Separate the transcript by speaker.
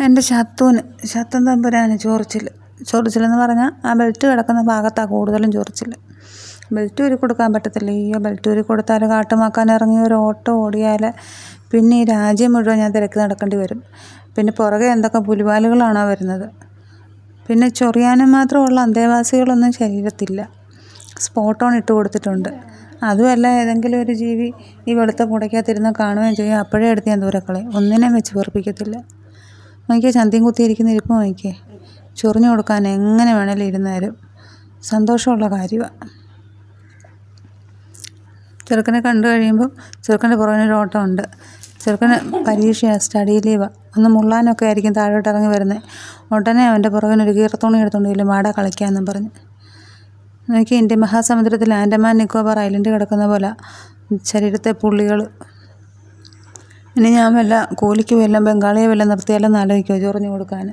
Speaker 1: എൻ്റെ ശത്തുൻ തമ്പുരാന് ചൊറിച്ചിലെന്ന് പറഞ്ഞാൽ ആ ബെൽറ്റ് കിടക്കുന്ന ഭാഗത്താണ് കൂടുതലും ചൊറിച്ചിൽ. ബെൽറ്റ് ഊരി കൊടുക്കാൻ പറ്റത്തില്ല. ഈ ബെൽറ്റ് ഊരി കൊടുത്താൽ കാട്ടുമാക്കാൻ ഇറങ്ങി ഒരു ഓട്ടം ഓടിയാൽ പിന്നെ ഈ രാജ്യം മുഴുവൻ ഞാൻ തിരക്കി നടക്കേണ്ടി വരും. പിന്നെ പുറകെ എന്തൊക്കെ പുലിവാലുകളാണോ വരുന്നത്. പിന്നെ ചൊറിയാനും മാത്രമുള്ള അന്തേവാസികളൊന്നും ശരീരത്തില്ല. സ്പോട്ട് ഓൺ ഇട്ട് കൊടുത്തിട്ടുണ്ട്. അതുമല്ല, ഏതെങ്കിലും ഒരു ജീവി ഈ വെളുത്ത പുടയ്ക്കകത്തിരുന്ന് കാണുകയും ചെയ്യും. അപ്പോഴേ എടുത്ത് ഞാൻ ദൂരക്കളയും. ഒന്നിനെയും വെച്ച് പൊറപ്പിക്കത്തില്ല. നോക്കിയാൽ ചന്തിയും കുത്തിയിരിക്കുന്ന ഇരിപ്പ് നോക്കിയേ. ചൊറിഞ്ഞു കൊടുക്കാൻ എങ്ങനെ വേണേലും ഇരുന്നാലും സന്തോഷമുള്ള കാര്യമാണ്. ചെറുക്കനെ കണ്ടു കഴിയുമ്പം ചെറുക്കൻ്റെ പുറകിനൊരു ഓട്ടമുണ്ട്. ചെറുക്കന് പരീക്ഷയാണ്, സ്റ്റഡി ലീവാണ്. ഒന്ന് മുള്ളാനൊക്കെ ആയിരിക്കും താഴോട്ട് ഇറങ്ങി വരുന്നത്. ഉടനെ അവൻ്റെ പുറകിനൊരു കീറത്തുണി എടുത്തുകൊണ്ട് ഇല്ല വാടാ കളിക്കാമെന്നും പറഞ്ഞ്. നോക്കി ഇന്ത്യൻ മഹാസമുദ്രത്തിൽ ആൻഡമാൻ നിക്കോബാർ ഐലൻഡ് കിടക്കുന്ന പോലെ ശരീരത്തെ പുള്ളികൾ. ഇനി ഞാൻ വല്ല കൂലിക്ക് വല്ലതും ബംഗാളിയെ വല്ലതും നിർത്തിയാലെന്ന് ആലോചിക്കുമോ ചൊറിഞ്ഞു കൊടുക്കാൻ.